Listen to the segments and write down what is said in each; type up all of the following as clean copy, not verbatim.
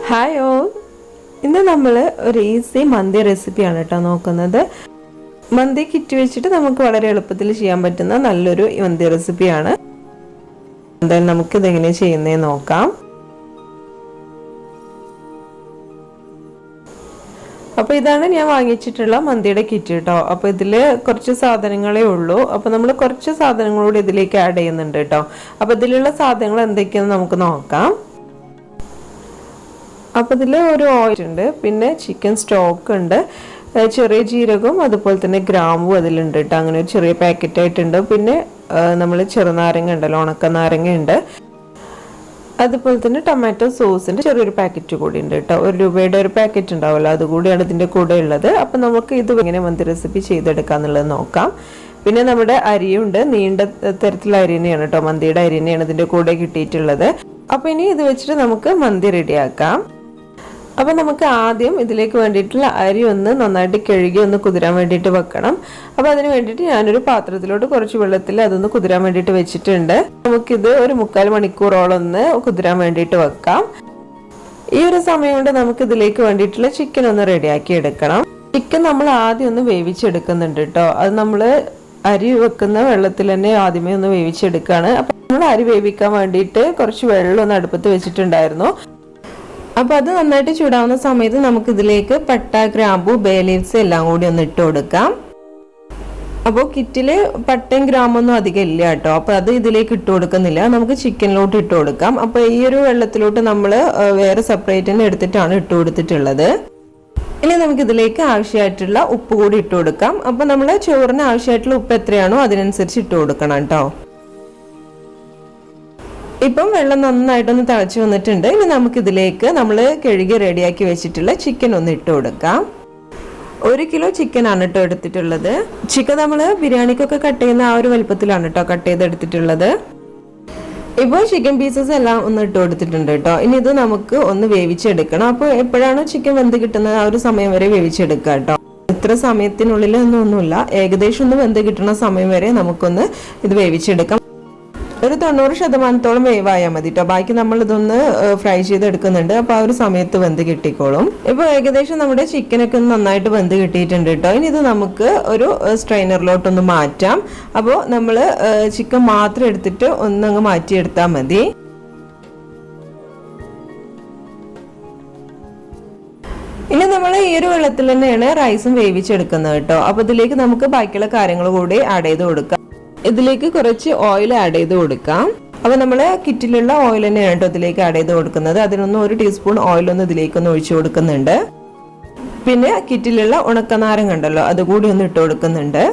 Hi all, ഇന്ന് നമ്മൾ ഒരു ഈസി മന്തി റെസിപ്പിയാണ് കേട്ടോ നോക്കുന്നത്. മന്തി കിറ്റ് വെച്ചിട്ട് നമുക്ക് വളരെ എളുപ്പത്തിൽ ചെയ്യാൻ പറ്റുന്ന നല്ലൊരു മന്തി റെസിപ്പിയാണ്. എന്തായാലും നമുക്കിത് എങ്ങനെ ചെയ്യുന്നതെന്ന് നോക്കാം. അപ്പോൾ ഇതാണ് ഞാൻ വാങ്ങിച്ചിട്ടുള്ള മന്തിയുടെ കിറ്റ് കേട്ടോ. അപ്പോൾ ഇതിൽ കുറച്ച് സാധനങ്ങളേ ഉള്ളൂ. അപ്പോൾ നമ്മൾ കുറച്ച് സാധനങ്ങളൂടെ ഇതിലേക്ക് ആഡ് ചെയ്യുന്നുണ്ട് കേട്ടോ. അപ്പോൾ ഇതിലുള്ള സാധനങ്ങൾ എന്തൊക്കെയാണെന്ന് നമുക്ക് നോക്കാം. അപ്പോൾ ഇതിൽ ഒരു ഓയിൽ ഉണ്ട്, പിന്നെ ചിക്കൻ സ്റ്റോക്ക് ഉണ്ട്, ചെറിയ ജീരകവും അതുപോലെ തന്നെ ഗ്രാമ്പും അതിലുണ്ട് കേട്ടോ. അങ്ങനെ ഒരു ചെറിയ പാക്കറ്റ് ആയിട്ടുണ്ട്. പിന്നെ നമ്മൾ ചെറുനാരങ്ങ ഉണ്ടല്ലോ, ഉണക്ക നാരങ്ങ ഉണ്ട്, അതുപോലെ തന്നെ ടൊമാറ്റോ സോസിൻ്റെ ചെറിയൊരു പാക്കറ്റ് കൂടി ഉണ്ട് കേട്ടോ. ₹1 ഒരു പാക്കറ്റ് ഉണ്ടാവുമല്ലോ, അതുകൂടിയാണ് ഇതിൻ്റെ കൂടെ ഉള്ളത്. അപ്പം നമുക്ക് ഇത് എങ്ങനെ മന്തി റെസിപ്പി ചെയ്തെടുക്കുക എന്നുള്ളത് നോക്കാം. പിന്നെ നമ്മുടെ അരിയുണ്ട്, നീണ്ട തരത്തിലുള്ള അരി തന്നെയാണ് കേട്ടോ, മന്തിയുടെ അരി തന്നെയാണ് ഇതിൻ്റെ കൂടെ കിട്ടിയിട്ടുള്ളത്. അപ്പോൾ ഇനി ഇത് വെച്ചിട്ട് നമുക്ക് മന്തി റെഡിയാക്കാം. അപ്പോൾ നമുക്ക് ആദ്യം ഇതിലേക്ക് വേണ്ടിയിട്ടുള്ള അരി ഒന്ന് നന്നായിട്ട് കഴുകി ഒന്ന് കുതിരാൻ വേണ്ടിയിട്ട് വെക്കണം. അപ്പോൾ അതിന് വേണ്ടിയിട്ട് ഞാനൊരു പാത്രത്തിലോട്ട് കുറച്ച് വെള്ളത്തിൽ അതൊന്ന് കുതിരാൻ വേണ്ടിയിട്ട് വെച്ചിട്ടുണ്ട്. നമുക്കിത് ഒരു 3/4 മണിക്കൂറോളം ഒന്ന് കുതിരാൻ വേണ്ടിയിട്ട് വെക്കാം. ഈ ഒരു സമയം കൊണ്ട് നമുക്ക് ഇതിലേക്ക് വേണ്ടിയിട്ടുള്ള ചിക്കൻ ഒന്ന് റെഡിയാക്കി എടുക്കണം. ചിക്കൻ നമ്മൾ ആദ്യം ഒന്ന് വേവിച്ചെടുക്കുന്നുണ്ട് കേട്ടോ. അത് നമ്മൾ അരി വെക്കുന്ന വെള്ളത്തിൽ തന്നെ ആദ്യമേ ഒന്ന് വേവിച്ചെടുക്കുകയാണ്. അപ്പം നമ്മൾ അരി വേവിക്കാൻ വേണ്ടിയിട്ട് കുറച്ച് വെള്ളം ഒന്ന് അടുപ്പത്ത് വെച്ചിട്ടുണ്ടായിരുന്നു. അപ്പോൾ അത് നന്നായിട്ട് ചൂടാവുന്ന സമയത്ത് നമുക്കിതിലേക്ക് പട്ട, ഗ്രാമ്പു, ബേ ലീവ്സ് എല്ലാം കൂടി ഒന്ന് ഇട്ട് കൊടുക്കാം. അപ്പോൾ കിറ്റിൽ പട്ടയും ഗ്രാമ്പൊന്നും അധികം ഇല്ല കേട്ടോ. അപ്പോൾ അത് ഇതിലേക്ക് ഇട്ട് കൊടുക്കുന്നില്ല, നമുക്ക് ചിക്കനിലോട്ട് ഇട്ട് കൊടുക്കാം. അപ്പോൾ ഈ ഒരു വെള്ളത്തിലോട്ട് നമ്മൾ വേറെ സെപ്പറേറ്റ് തന്നെ എടുത്തിട്ടാണ് ഇട്ട് കൊടുത്തിട്ടുള്ളത്. ഇനി നമുക്കിതിലേക്ക് ആവശ്യമായിട്ടുള്ള ഉപ്പ് കൂടി ഇട്ട് കൊടുക്കാം. അപ്പോൾ നമ്മൾ ചോറിന് ആവശ്യമായിട്ടുള്ള ഉപ്പ് എത്രയാണോ അതിനനുസരിച്ച് ഇട്ട് കൊടുക്കണം കേട്ടോ. ഇപ്പം വെള്ളം നന്നായിട്ടൊന്ന് തിളച്ച് വന്നിട്ടുണ്ട്. ഇനി നമുക്കിതിലേക്ക് നമ്മൾ കഴുകി റെഡിയാക്കി വെച്ചിട്ടുള്ള ചിക്കൻ ഒന്ന് ഇട്ട് കൊടുക്കാം. 1 കിലോ ചിക്കനാണ് കേട്ടോ എടുത്തിട്ടുള്ളത്. ചിക്കൻ നമ്മൾ ബിരിയാണിക്കൊക്കെ കട്ട് ചെയ്യുന്ന ആ ഒരു വലുപ്പത്തിലാണ് കേട്ടോ കട്ട് ചെയ്തെടുത്തിട്ടുള്ളത്. ഇപ്പോൾ ചിക്കൻ പീസസ് എല്ലാം ഒന്ന് ഇട്ട് കൊടുത്തിട്ടുണ്ട് കേട്ടോ. ഇനി ഇത് നമുക്ക് ഒന്ന് വേവിച്ചെടുക്കണം. അപ്പോൾ എപ്പോഴാണോ ചിക്കൻ വെന്ത് കിട്ടുന്നത് ആ ഒരു സമയം വരെ വേവിച്ചെടുക്കുക കേട്ടോ. ഇത്ര സമയത്തിനുള്ളിൽ ഒന്നുമില്ല, ഏകദേശം ഒന്ന് വെന്ത് കിട്ടുന്ന സമയം വരെ നമുക്കൊന്ന് ഇത് വേവിച്ചെടുക്കാം. ഒരു 90% വേവായാൽ മതി കേട്ടോ. ബാക്കി നമ്മൾ ഇതൊന്ന് ഫ്രൈ ചെയ്തെടുക്കുന്നുണ്ട്. അപ്പോൾ ആ ഒരു സമയത്ത് വെന്ത് കിട്ടിക്കോളും. ഇപ്പോൾ ഏകദേശം നമ്മുടെ ചിക്കനൊക്കെ നന്നായിട്ട് വെന്ത് കിട്ടിയിട്ടുണ്ട് കേട്ടോ. ഇനി ഇത് നമുക്ക് ഒരു സ്ട്രെയിനറിലോട്ടൊന്ന് മാറ്റാം. അപ്പോൾ നമ്മൾ ചിക്കൻ മാത്രം എടുത്തിട്ട് ഒന്നങ്ങ് മാറ്റിയെടുത്താൽ മതി. ഇനി നമ്മൾ ഈ ഒരു വെള്ളത്തിൽ തന്നെയാണ് റൈസും വേവിച്ചെടുക്കുന്നത് കേട്ടോ. അപ്പോൾ ഇതിലേക്ക് നമുക്ക് ബാക്കിയുള്ള കാര്യങ്ങൾ കൂടി ആഡ് ചെയ്ത് കൊടുക്കാം. ഇതിലേക്ക് കുറച്ച് ഓയിൽ ആഡ് ചെയ്ത് കൊടുക്കാം. അപ്പോൾ നമ്മൾ കിറ്റിലുള്ള ഓയിൽ തന്നെയാണ് കേട്ടോ ഇതിലേക്ക് ആഡ് ചെയ്ത് കൊടുക്കുന്നത്. അതിനൊന്ന് 1 ടീസ്പൂൺ ഓയിലൊന്ന് ഇതിലേക്കൊന്ന് ഒഴിച്ചു കൊടുക്കുന്നുണ്ട്. പിന്നെ കിറ്റിലുള്ള ഉണക്കനാരങ്ങ ഉണ്ടല്ലോ, അതുകൂടി ഒന്ന് ഇട്ട് കൊടുക്കുന്നുണ്ട്.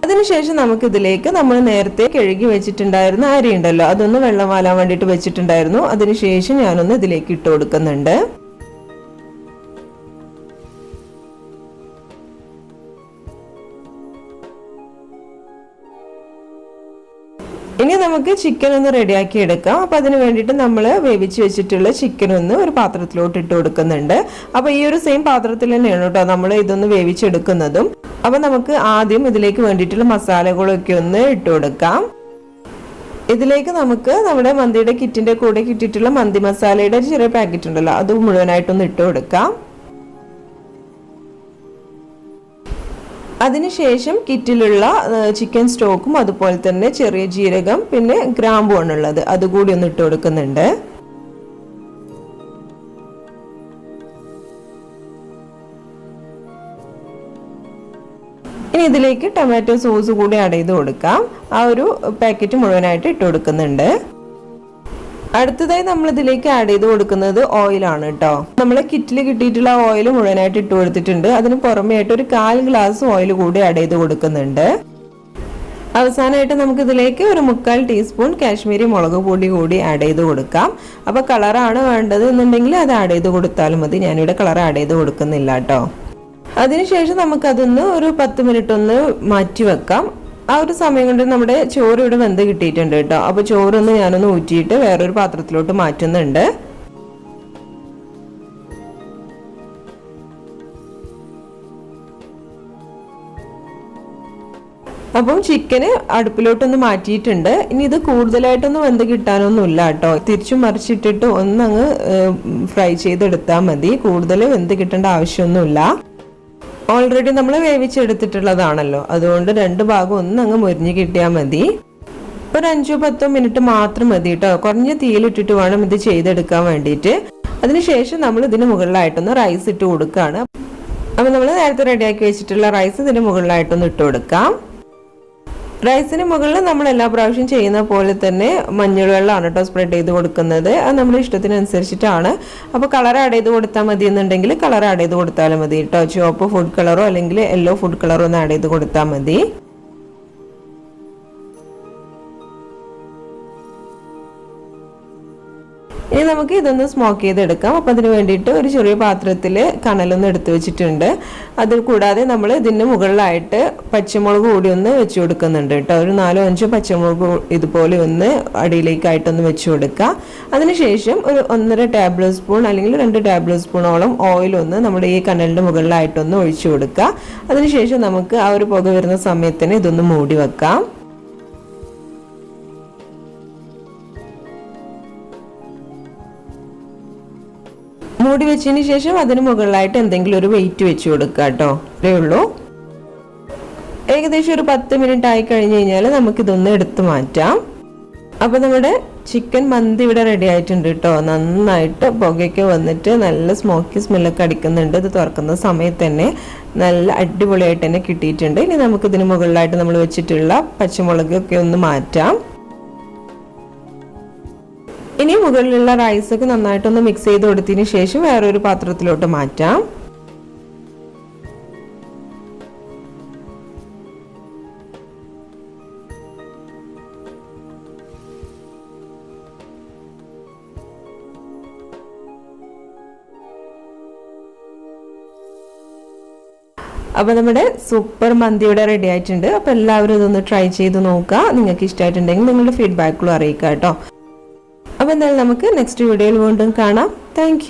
അതിനുശേഷം നമുക്ക് ഇതിലേക്ക് നമ്മൾ നേരത്തെ കഴുകി വെച്ചിട്ടുണ്ടായിരുന്ന അരി ഉണ്ടല്ലോ, അതൊന്ന് വെള്ളം വാലാൻ വേണ്ടിയിട്ട് വെച്ചിട്ടുണ്ടായിരുന്നു. അതിനുശേഷം ഞാനൊന്ന് ഇതിലേക്ക് ഇട്ട് കൊടുക്കുന്നുണ്ട്. ഇനി നമുക്ക് ചിക്കൻ ഒന്ന് റെഡിയാക്കി എടുക്കാം. അപ്പോൾ അതിന് വേണ്ടിയിട്ട് നമ്മൾ വേവിച്ച് വെച്ചിട്ടുള്ള ചിക്കൻ ഒന്ന് ഒരു പാത്രത്തിലോട്ട് ഇട്ട് കൊടുക്കുന്നുണ്ട്. അപ്പോൾ ഈ ഒരു സെയിം പാത്രത്തിൽ തന്നെയാണ് കേട്ടോ നമ്മൾ ഇതൊന്ന് വേവിച്ചെടുക്കുന്നതും. അപ്പോൾ നമുക്ക് ആദ്യം ഇതിലേക്ക് വേണ്ടിയിട്ടുള്ള മസാലകളൊക്കെ ഒന്ന് ഇട്ട് കൊടുക്കാം. ഇതിലേക്ക് നമുക്ക് നമ്മുടെ മന്തിയുടെ കിറ്റിൻ്റെ കൂടെ കിട്ടിയിട്ടുള്ള മന്തി മസാലയുടെ ചെറിയ പാക്കറ്റ് ഉണ്ടല്ലോ, അത് മുഴുവനായിട്ടൊന്ന് ഇട്ട് കൊടുക്കാം. അതിനുശേഷം കിറ്റിലുള്ള ചിക്കൻ സ്റ്റോക്കും അതുപോലെ തന്നെ ചെറിയ ജീരകം പിന്നെ ഗ്രാമ്പുമാണ് ഉള്ളത്, അതുകൂടി ഒന്ന് ഇട്ട് കൊടുക്കുന്നുണ്ട്. ഇനി ഇതിലേക്ക് ടൊമാറ്റോ സോസ് കൂടി ആഡ് ചെയ്ത് കൊടുക്കാം. ആ ഒരു പാക്കറ്റ് മുഴുവനായിട്ട് ഇട്ട് കൊടുക്കുന്നുണ്ട്. അടുത്തതായി നമ്മൾ ഇതിലേക്ക് ആഡ് ചെയ്ത് കൊടുക്കുന്നത് ഓയിലാണ് കേട്ടോ. നമ്മളെ കിറ്റിൽ കിട്ടിയിട്ടുള്ള ഓയിൽ മുഴുവനായിട്ട് ഇട്ട് കൊടുത്തിട്ടുണ്ട്. അതിന് പുറമേ ആയിട്ട് ഒരു 1/4 ഗ്ലാസ് ഓയിൽ കൂടി ആഡ് ചെയ്ത് കൊടുക്കുന്നുണ്ട്. അവസാനമായിട്ട് നമുക്ക് ഇതിലേക്ക് ഒരു 3/4 ടീസ്പൂൺ കാശ്മീരി മുളക് പൊടി കൂടി ആഡ് ചെയ്ത് കൊടുക്കാം. അപ്പോൾ കളറാണ് വേണ്ടത് എന്നുണ്ടെങ്കിൽ അത് ആഡ് ചെയ്ത് കൊടുത്താലും മതി. ഞാനിവിടെ കളർ ആഡ് ചെയ്ത് കൊടുക്കുന്നില്ല കേട്ടോ. അതിനുശേഷം നമുക്കതൊന്ന് ഒരു 10 മിനിറ്റ് ഒന്ന് മാറ്റി വെക്കാം. ആ ഒരു സമയം കൊണ്ട് നമ്മുടെ ചോറ് ഇവിടെ വെന്ത് കിട്ടിയിട്ടുണ്ട് കേട്ടോ. അപ്പോൾ ചോറൊന്ന് ഞാനൊന്ന് ഊറ്റിയിട്ട് വേറൊരു പാത്രത്തിലോട്ട് മാറ്റുന്നുണ്ട്. അപ്പം ചിക്കന് അടുപ്പിലോട്ടൊന്ന് മാറ്റിയിട്ടുണ്ട്. ഇനി ഇത് കൂടുതലായിട്ടൊന്നും വെന്ത് കിട്ടാനൊന്നുമില്ല കേട്ടോ. തിരിച്ചും മറിച്ചിട്ടിട്ട് ഒന്നങ്ങ് ഫ്രൈ ചെയ്തെടുത്താൽ മതി. കൂടുതൽ വെന്ത് കിട്ടേണ്ട ആവശ്യമൊന്നുമില്ല. ഓൾറെഡി നമ്മൾ വേവിച്ചെടുത്തിട്ടുള്ളതാണല്ലോ, അതുകൊണ്ട് രണ്ട് ഭാഗം ഒന്നങ്ങ് മുരിഞ്ഞ് കിട്ടിയാൽ മതി. ഒരു 5-10 മിനിറ്റ് മാത്രം മതി കേട്ടോ. കുറഞ്ഞ തീയിലിട്ടിട്ട് വേണം ഇത് ചെയ്തെടുക്കാൻ വേണ്ടിയിട്ട്. അതിനുശേഷം നമ്മൾ ഇതിന് മുകളിലായിട്ടൊന്ന് റൈസ് ഇട്ട് കൊടുക്കുകയാണ്. അപ്പം നമ്മൾ നേരത്തെ റെഡിയാക്കി വെച്ചിട്ടുള്ള റൈസ് ഇതിന് മുകളിലായിട്ടൊന്ന് ഇട്ട് കൊടുക്കാം. റൈസിന് മുകളിൽ നമ്മൾ എല്ലാ പ്രാവശ്യം ചെയ്യുന്ന പോലെ തന്നെ മഞ്ഞൾ വെള്ളമാണ് കേട്ടോ സ്പ്രെഡ് ചെയ്ത് കൊടുക്കുന്നത്. അത് നമ്മുടെ ഇഷ്ടത്തിനനുസരിച്ചിട്ടാണ്. അപ്പോൾ കളർ ആഡ് ചെയ്ത് കൊടുത്താൽ മതി എന്നുണ്ടെങ്കിൽ കളർ ആഡ് ചെയ്ത് കൊടുത്താലും മതി കേട്ടോ. ചുവപ്പ് ഫുഡ് കളറോ അല്ലെങ്കിൽ യെല്ലോ ഫുഡ് കളറോ ഒന്ന് ആഡ് ചെയ്ത് കൊടുത്താൽ മതി. ഇനി നമുക്ക് ഇതൊന്ന് സ്മോക്ക് ചെയ്തെടുക്കാം. അപ്പം അതിന് വേണ്ടിയിട്ട് ഒരു ചെറിയ പാത്രത്തിൽ കനലൊന്ന് എടുത്തു വെച്ചിട്ടുണ്ട്. അതിൽ കൂടാതെ നമ്മൾ ഇതിന് മുകളിലായിട്ട് പച്ചമുളക് കൂടി ഒന്ന് വെച്ച് കൊടുക്കുന്നുണ്ട് കേട്ടോ. ഒരു 4-5 പച്ചമുളക് ഇതുപോലെ ഒന്ന് അടിയിലേക്കായിട്ടൊന്ന് വെച്ച് കൊടുക്കുക. അതിനുശേഷം ഒരു 1.5 ടേബിൾ സ്പൂൺ അല്ലെങ്കിൽ 2 ടേബിൾ സ്പൂണോളം ഓയിലൊന്ന് നമ്മുടെ ഈ കനലിൻ്റെ മുകളിലായിട്ടൊന്ന് ഒഴിച്ചു കൊടുക്കുക. അതിനുശേഷം നമുക്ക് ആ ഒരു പുക വരുന്ന സമയത്തിന് ഇതൊന്ന് മൂടി വെക്കാം. മൂടി വെച്ചതിന് ശേഷം അതിന് മുകളിലായിട്ട് എന്തെങ്കിലും ഒരു വെയിറ്റ് വെച്ച് കൊടുക്കുക കേട്ടോ. ഇത്രയേ ഉള്ളൂ. ഏകദേശം ഒരു 10 മിനിറ്റ് ആയി കഴിഞ്ഞ് കഴിഞ്ഞാൽ നമുക്കിതൊന്ന് എടുത്ത് മാറ്റാം. അപ്പോൾ നമ്മുടെ ചിക്കൻ മന്തി ഇവിടെ റെഡി ആയിട്ടുണ്ട് കേട്ടോ. നന്നായിട്ട് പുകയൊക്കെ വന്നിട്ട് നല്ല സ്മോക്കി സ്മെല്ലൊക്കെ അടിക്കുന്നുണ്ട്. ഇത് തുറക്കുന്ന സമയത്ത് തന്നെ നല്ല അടിപൊളിയായിട്ട് തന്നെ കിട്ടിയിട്ടുണ്ട്. ഇനി നമുക്കിതിന് മുകളിലായിട്ട് നമ്മൾ വെച്ചിട്ടുള്ള പച്ചമുളകൊക്കെ ഒന്ന് മാറ്റാം. ഇനി മുകളിലുള്ള റൈസൊക്കെ നന്നായിട്ടൊന്ന് മിക്സ് ചെയ്ത് കൊടുത്തതിന് ശേഷം വേറൊരു പാത്രത്തിലോട്ട് മാറ്റാം. അപ്പോൾ നമ്മുടെ സൂപ്പർ മന്തി ഇവിടെ റെഡി ആയിട്ടുണ്ട്. അപ്പോൾ എല്ലാവരും ഇതൊന്ന് ട്രൈ ചെയ്ത് നോക്കുക. നിങ്ങൾക്ക് ഇഷ്ടമായിട്ടുണ്ടെങ്കിൽ നിങ്ങളുടെ ഫീഡ്ബാക്കുകളും അറിയിക്കുക കേട്ടോ. അപ്പോൾ എന്തായാലും നമുക്ക് നെക്സ്റ്റ് വീഡിയോയിൽ വീണ്ടും കാണാം. താങ്ക്